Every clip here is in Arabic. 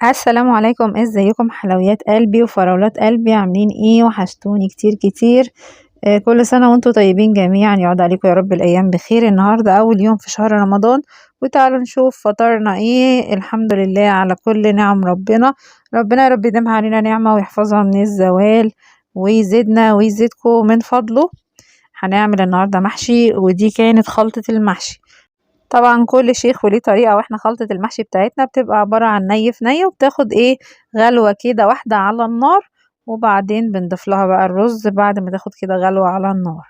السلام عليكم، ازيكم حلويات قلبي وفراولات قلبي؟ عاملين ايه؟ وحشتوني كتير كتير. كل سنة وانتم طيبين جميعا، يعود عليكم يا رب الأيام بخير. النهاردة أول يوم في شهر رمضان، وتعالوا نشوف فطرنا ايه. الحمد لله على كل نعم ربنا. ربنا يا رب يديمها علينا نعمة ويحفظها من الزوال، ويزيدنا ويزيدكم من فضله. هنعمل النهاردة محشي، ودي كانت خلطة المحشي. طبعا كل شيخ وليه طريقة، واحنا خلطة المحشي بتاعتنا بتبقى عبارة عن ني في ني، وبتاخد ايه، غلوة كده واحدة على النار، وبعدين بنضيف لها بقى الرز بعد ما تاخد كده غلوة على النار.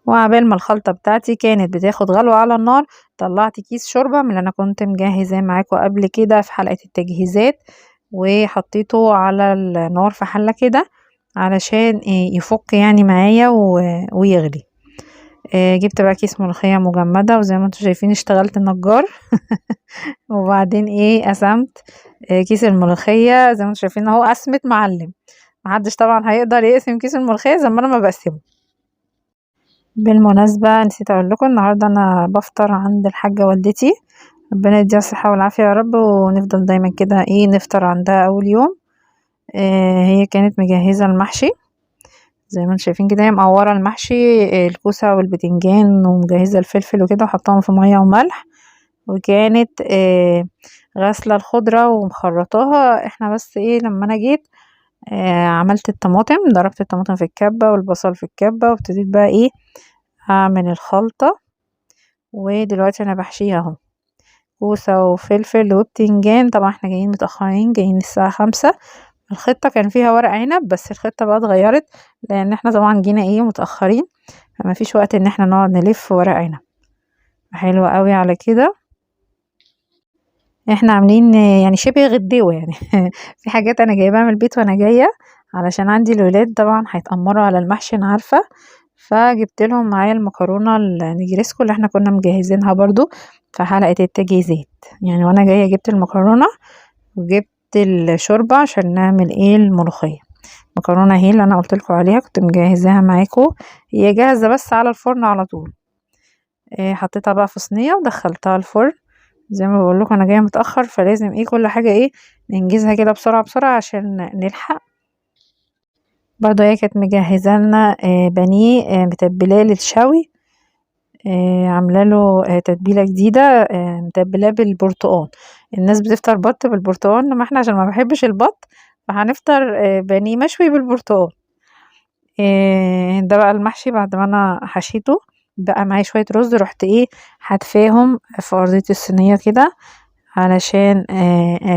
وعبال ما الخلطة بتاعتي كانت بتاخد غلوة على النار، طلعت كيس شوربة من اللي انا كنت مجهزاه معاكم قبل كده في حلقة التجهيزات، وحطيته على النار في حلة كده علشان إيه يفك يعني معايا ويغلي. جبت بقى كيس ملوخية مجمدة، وزي ما انتم شايفين اشتغلت نجار. وبعدين ايه قسمت كيس الملوخية زي ما انتم شايفين اهو، قسمة معلم. محدش طبعا هيقدر يقسم كيس الملوخية زي ما انا ما بقسمه. بالمناسبة نسيت اقول لكم، النهاردة انا بفطر عند الحاجة والدتي، ربنا يديها الصحة والعافية يا رب، ونفضل دايما كده ايه نفطر عندها اول يوم. هي كانت مجهزة المحشي زي ما انتم شايفين كده، هي مقورة المحشي، الكوسة والبتنجان، ومجهزة الفلفل وكده، وحطاهم في مية وملح. وكانت غاسلة الخضرة ومخرطاها. احنا بس ايه لما انا جيت عملت الطماطم، ضربت الطماطم في الكبة والبصل في الكبة، وابتديت بقى ايه اعمل الخلطة. ودلوقتي انا بحشيها اهو، كوسة وفلفل وبتنجان. طبعا احنا جايين متأخرين، جايين الساعة 5. الخطة كان فيها ورق عنب، بس الخطة بقى اتغيرت لان احنا طبعا جينا ايه متأخرين، فما فيش وقت ان احنا نقعد نلف ورق عنب. حلوة قوي على كده. احنا عاملين يعني شبه غديوة يعني. في حاجات انا جايباها من البيت وانا جاية، علشان عندي الولاد طبعا هيتأمروا على المحشي انا عارفة. فجبت لهم معايا المكرونة النجريسكو اللي احنا كنا مجهزينها برضو في حلقة التجهيزات. يعني وانا جاية جبت المكرونة وجبت الشوربة عشان نعمل ايه الملوخية. مكرونة هي اللي انا قلت لكم عليها، كنت مجهزاها معاكم، هي جاهزة بس على الفرن على طول. حطيتها بقى في صينية ودخلتها الفرن. زي ما بقول لكم انا جايه متاخر، فلازم ايه كل حاجه ايه ننجزها كده بسرعه بسرعه عشان نلحق. برضو هي كانت مجهزه لنا بانيه متبلاه للشوي، عامله له تتبيله جديده، متبلاه بالبرتقال. الناس بتفطر بط بالبرتقال، انما احنا عشان ما بحبش البط فهنفطر بانيه مشوي بالبرتقال. ده بقى المحشي بعد ما انا حشيته، بقى معايا شويه رز، رحت ايه حتفاهم في ارضيه الصينيه كده، علشان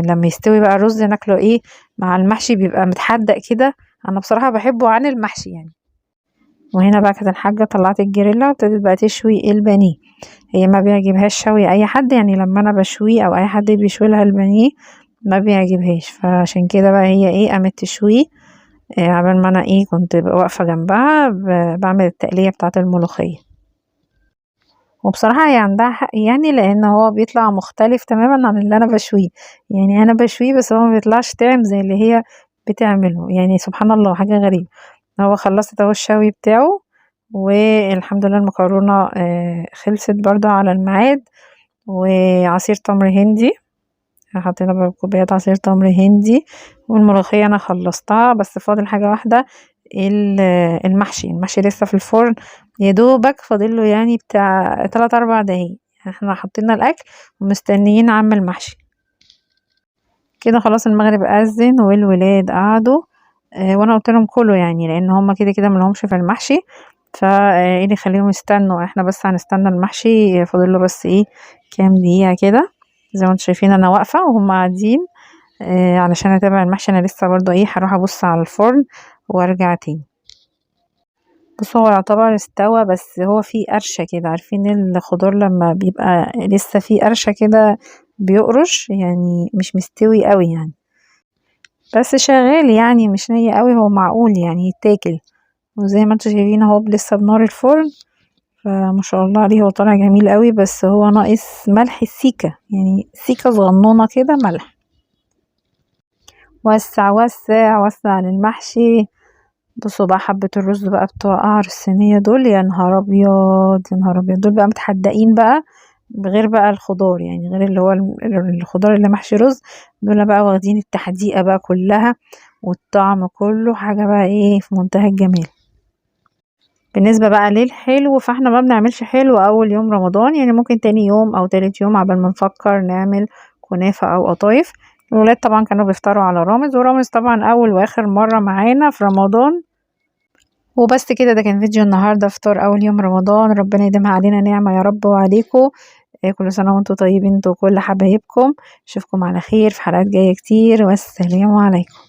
لما يستوي بقى الرز ناكله ايه مع المحشي، بيبقى متحدق كده. انا بصراحة بحبه عن المحشي يعني. وهنا بقى كانت الحاجة طلعت الجريلا وابتدت بقى تشوي البانيه. هي ما بيعجبهاش شوي اي حد، يعني لما انا بشويه او اي حد بيشوي لها البانيه ما بيعجبهاش، فعشان كده بقى هي ايه قامت تشويه. عبال ما انا ايه كنت واقفة جنبها بعمل التقلية بتاعة الملوخية. وبصراحة هي عندها حق يعني، لأن هو بيطلع مختلف تماما عن اللي أنا بشويه. يعني أنا بشويه بس هو ما بيطلعش طعم زي اللي هي بتعمله، يعني سبحان الله حاجة غريبة. هو خلصت اهو الشوي بتاعه، والحمد لله المكرونة خلصت برضو على الميعاد. وعصير تمر هندي، حطينا بقى كوبايات عصير تمر هندي. والملوخية أنا خلصتها، بس فاضل حاجة واحدة، المحشي لسه في الفرن، يا دوبك فاضله يعني بتاع 3 4 دقايق. احنا حطينا الأكل ومستنيين عم المحشي. كده خلاص المغرب أذن والولاد قعدوا، وانا قلت لهم كلوا يعني، لان هما كده كده ملهمش في المحشي، فايه اللي يخليهم يستنوا، احنا بس هنستنى المحشي فاضل له بس ايه كام دقيقة كده. زي ما انتم شايفين انا واقفة وهم قاعدين علشان اتابع المحشي. انا لسه برضو ايه هروح ابص على الفرن وارجع تاني. بصوا هو يعتبر استوى، بس هو فيه قرشة كده، عارفين الخضار لما بيبقى لسه فيه قرشة كده بيقرش، يعني مش مستوي قوي يعني، بس شغال يعني مش ني قوي، هو معقول يعني يتاكل. وزي ما انتوا شايفين اهو لسه بنار الفرن، فما شاء الله عليه هو طالع جميل قوي، بس هو ناقص ملح السيكة، يعني سيكة صغنونة كده ملح. وسع وسع وسع للمحشي. بصوا بقى حبة الرز بقى بتوع قعر الصينية دول، يا نهار ابيض يا نهار ابيض، دول بقى متحدقين بقى غير بقى الخضار، يعني غير اللي هو الخضار اللي محشي رز، دول بقى واخدين التحديقة بقى كلها والطعم كله حاجة بقى ايه في منتهى الجمال. بالنسبة بقى للحلو فاحنا ما بنعملش حلو اول يوم رمضان، يعني ممكن تاني يوم او تالت يوم عبال ما نفكر نعمل كنافة او قطايف. الولاد طبعا كانوا بيفطروا على رامز، ورامز طبعا اول واخر مرة معانا في رمضان. وبس كده، ده كان فيديو النهاردة فطار اول يوم رمضان، ربنا يديمها علينا نعمة يا رب وعليكم. كل سنة وانتم طيبين انتوا وكل حبايبكم. اشوفكم على خير في حلقات جاية كتير، والسلام عليكم.